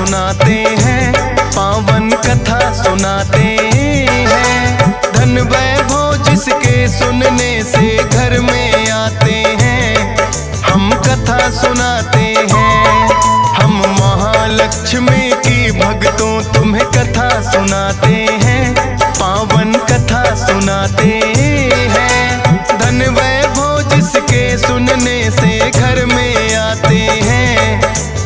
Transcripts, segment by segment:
सुनाते हैं, पावन कथा सुनाते हैं। धन वैभव जिसके सुनने से घर में आते हैं, हम कथा सुनाते हैं। हम महालक्ष्मी की भक्तों तुम्हें कथा सुनाते हैं, पावन कथा सुनाते हैं। धन वैभव जिसके सुनने से घर में आते हैं,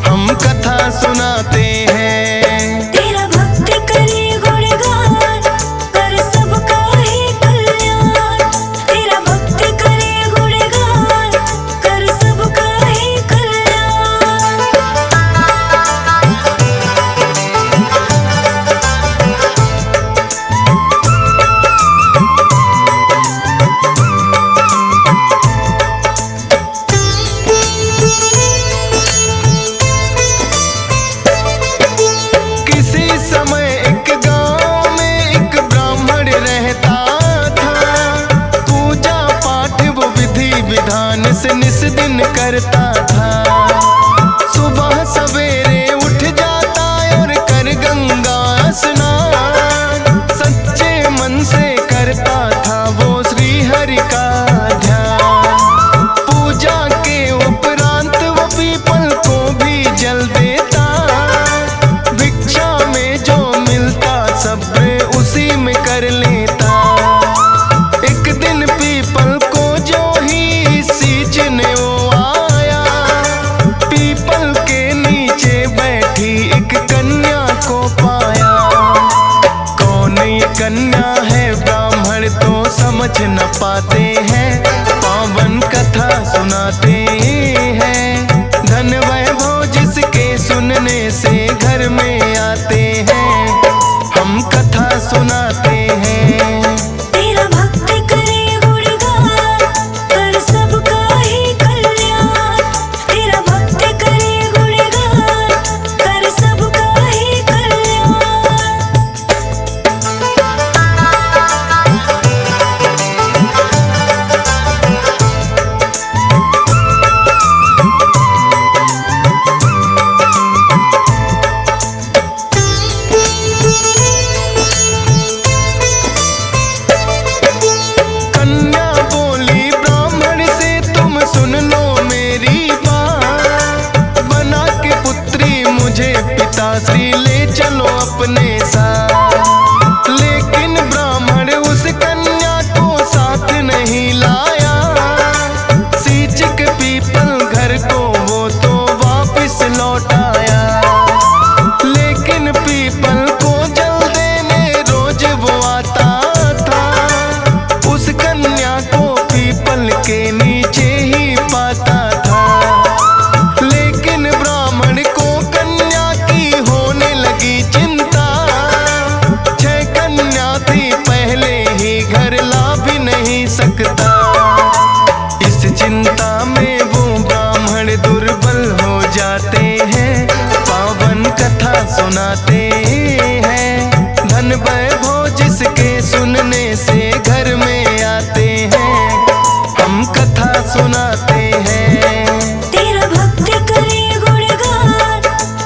हम कथा सुनाते हैं। तेरा भक्त करे गुणगान, कर सबका ही कल्याण। तेरा भक्त करे गुणगान, कर सबका ही कल्याण। से निस दिन करता था, सुबह सवेरे उठ जाता और कर गंगा स्नान। सच्चे मन से करता था वो श्री हरि का ध्यान। पूजा के उपरांत वो पीपल को भी जल देता, भिक्षा में जो मिलता सब्र उसी में कर लेता। एक दिन पीपल को जो ही सींचने वो आया, पीपल के नीचे बैठी एक कन्या को पाया। कौन ये कन्या है ब्राह्मण तो समझ न पाते हैं, पावन कथा सुनाते हैं। धन वैभव जिसके सुनने से घर में आते हैं, हम कथा सुनाते हैं। तेरा भक्त करे गुणगान, कर सबका ही कल्याण। तेरा भक्त करे गुणगान, कर सबका ही कल्याण। कन्या बोली ब्राह्मण से तुम सुन लो मेरी बात, बना के पुत्री मुझे पिताश्री ले चलो अपने साथ। लेकिन ब्राह्मण उस कन्या को साथ नहीं लाया, सींच के पीपल घर को वो तो वापिस लौट आया। लेकिन पीपल को जल देने रोज वो आता था, उस कन्या को पीपल के नीचे ही पाता था। लेकिन ब्राह्मण को कन्या की होने लगी चिंता, 6 कन्या थी पहले ही घर ला भी नहीं सकता। इस चिंता में वो ब्राह्मण दुर्बल हो जाते हैं, पावन कथा सुनाते हैं। धन वैभव जिसके सुनने से घर में आते हैं, हम कथा सुनाते हैं। तेरा भक्त करे गुणगान,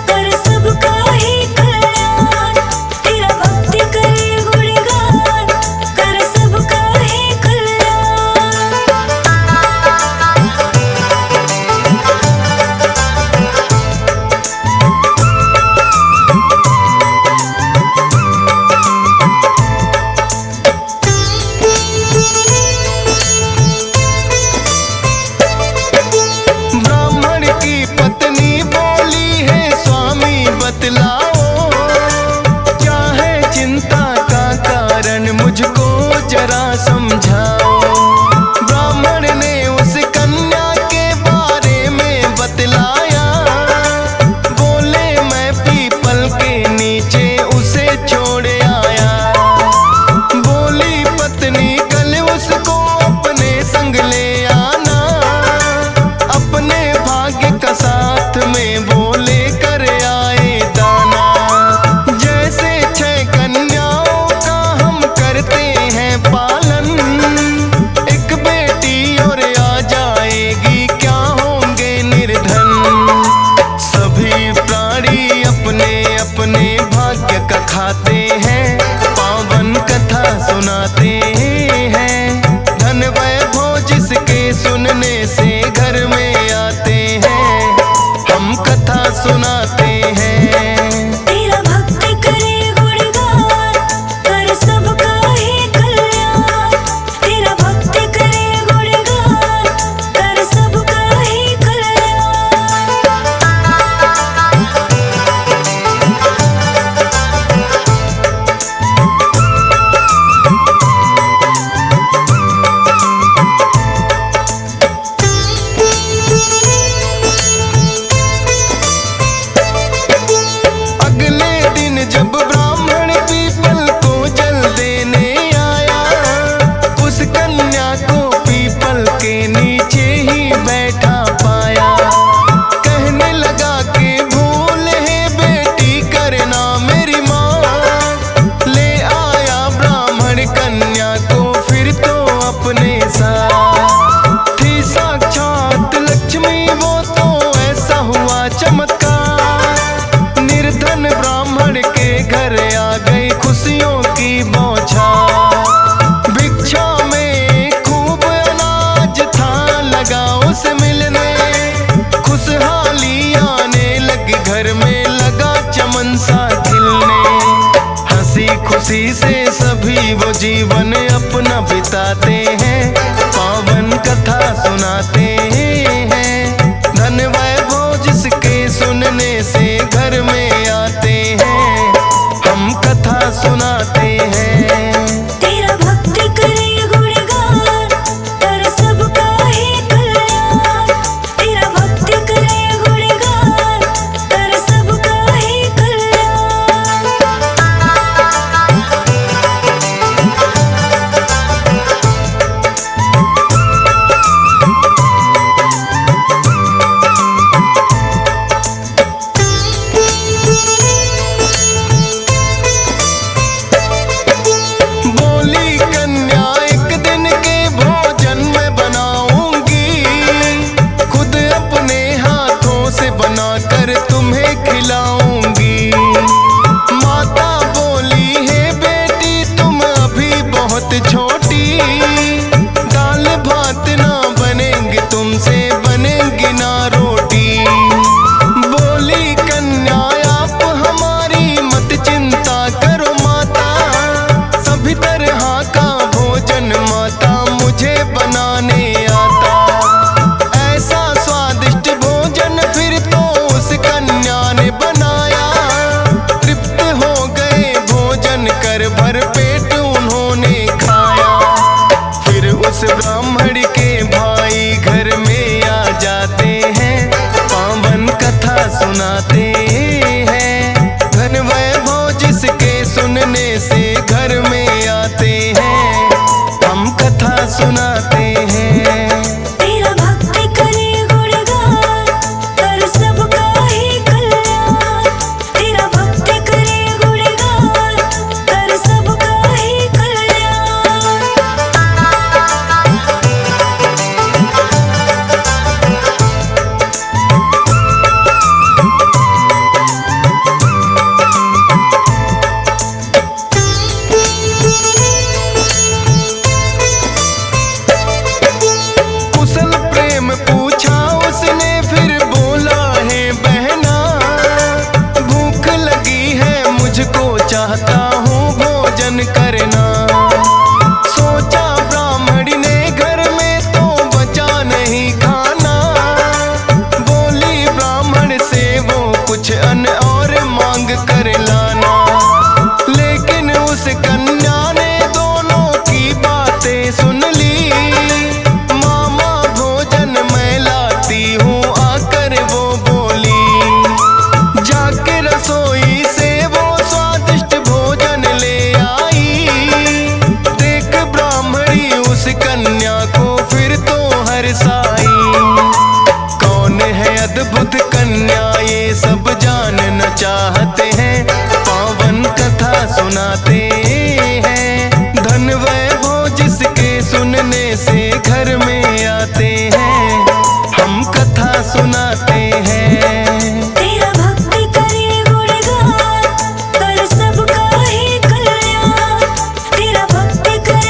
कर सबका ही कल्याण। तेरा भक्त करे गुणगान, कर सबका ही कल्याण। ब्राह्मण की पत्नी बोली है स्वामी बतलाओ, क्या है चिंता का कारण मुझको जरा समझाओ। ब्राह्मण ने उस कन्या के बारे में बतलाया, बोले मैं पीपल के नीचे उसे छोड़ आया। बोली पत्नी कल उसको अपने संग ले आना, अपने भाग्य का साथ में वो लेकर आए दाना। जैसे 6 कन्याओं का हम करते हैं पालन, एक बेटी और आ जाएगी क्या होंगे निर्धन। सभी प्राणी अपने सुनाते हैं। धन वैभव जिसके सुनने से घर में आते हैं, हम कथा सुनाते हैं। तेरा भक्त करे गुणगान, कर सबका ही कल्याण। तेरा भक्त करे गुणगान, कर सबका ही कल्याण। अगले दिन जब ब्राह्मण पीपल को जल देने आया, उस कन्या को पीपल के नीचे ही बैठा पाया। कहने लगा कि भूल है बेटी करना मेरी माँ। ले आया ब्राह्मण कन्या को फिर तो अपने साथ। थी साक्षात लक्ष्मी वो तो ऐसा हुआ चमत्कार। निर्धन ब्राह्मण के घर आ गई खुशियों की बौछार। भिक्षा में खूब अनाज था लगा उसे मिलने। खुशहाली आने लगी घर में लगा चमन सा खिलने। हंसी खुशी से सभी वो जीवन अपना बिताते हैं, पावन कथा सुनाते हैं। धन वैभव जिसके सुनने से घर में आते हैं, हम कथा सुनाते हैं। तेरा भक्त करे गुणगान, कर सबका ही कल्याण। तेरा भक्त करे गुणगान, कर सबका ही कल्याण। बोली कन्या एक दिन के भोजन में बनाऊंगी, खुद अपने हाथों से बनाकर तुम्हें खिलाऊंगी। माता बोली है बेटी तुम अभी बहुत छोटी, दाल भात ना बनेंगे तुमसे बनेंगी ना रोटी। बोली कन्या आप हमारी मत चिंता करो माता, सभी तरह का भोजन माता मुझे बनाने आता। ऐसा स्वादिष्ट भोजन फिर तो उस कन्या ने बनाया। तृप्त हो गए भोजन कर भर पेट उन्होंने खाया। फिर उस ब्राह्मण के भाई घर में आ जाते हैं, पावन कथा सुनाते हैं। धन वैभव जिसके सुनने से घर में आते हैं, हम कथा सुनाते हैं। तेरा भक्त करे गुणगान, कर सबका ही कल्याण। तेरा भक्त करे गुणगान, कर सबका ही कल्याण। कुशल प्रेम पूछा उसने फिर बोला है बहना, भूख लगी है मुझको चाहता हूँ भोजन करना। सोचा ब्राह्मणी ने घर में तो बचा नहीं खाना। बोली ब्राह्मण से वो कुछ अन्न और मांग कर लाना। लेकिन उस कन्या ने दोनों की बातें सुन ली। मामा भोजन मैं लाती हूँ आकर वो बोली। जाके रसोई से वो स्वादिष्ट भोजन ले आई। देख ब्राह्मणी उस कन्या को फिर तो हर्षाई। कौन है अद्भुत कन्या ये सब जानना चाहते हैं, पावन कथा सुनाते हैं। धन वैभव जिसके सुनने से घर में आते हैं, हम कथा सुनाते हैं। तेरा भक्त करे गुणगान, कर सबका ही कल्याण। तेरा भक्त करे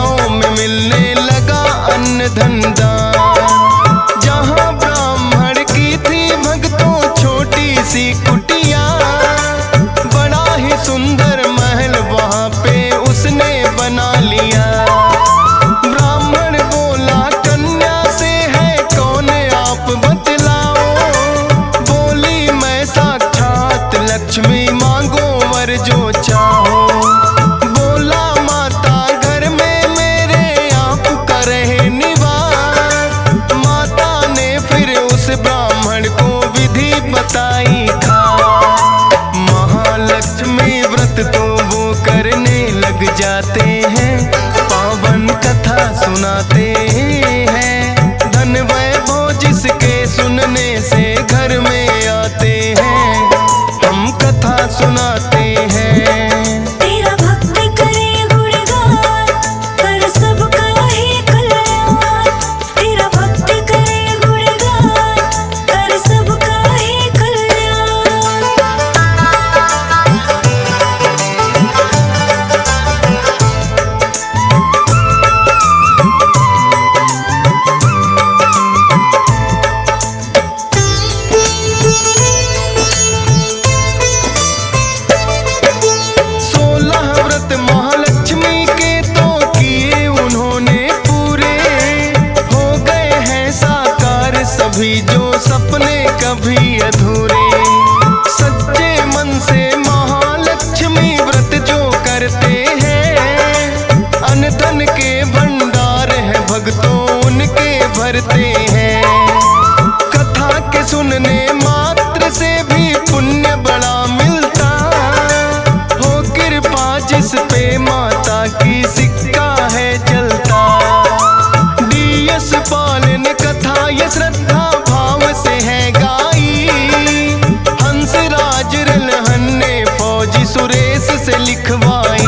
गांव में मिलने लगा अन्न धन दान। जहां ब्राह्मण की थी भक्तों छोटी सी कुटिया, बड़ा ही सुंदर महल वहां पे उसने बना लिया। ब्राह्मण बोला कन्या से है कौन आप बतलाओ, बोली मैं साक्षात लक्ष्मी मांगो वर जो चाहो। बोला माता घर में मेरे आप का रहे निवास। माता ने फिर उस ब्राह्मण को विधि बताई खास। महालक्ष्मी व्रत तो वो करने लग जाते हैं, पावन कथा सुनाते हैं। धन वैभव जिसके सुनने से घर में आते हैं, हम कथा सुनाते हैं। तेरा भक्त करे गुणगान, कर सबका ही कल्याण। तेरा भक्त करे गुणगान, कर सबका ही कल्याण। महालक्ष्मी के तो किए उन्होंने पूरे, हो गए हैं साकार सभी जो सपने कभी अधूरे। सच्चे मन से महालक्ष्मी व्रत जो करते हैं, अन्न धन के भंडार है भक्तों उनके भरते हैं। कथा के सुनने मात्र से भी पुण्य बड़ा मिलता, हो कृपा जिस पे माता की सिक्का है चलता। डीएस पालन कथा ये श्रद्धा भाव से है गाई, हंसराज रलहन ने फौजी सुरेश से लिखवाई।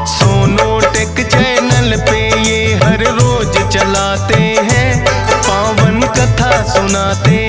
सोनोटेक चैनल पे ये हर रोज चलाते हैं, पावन कथा सुनाते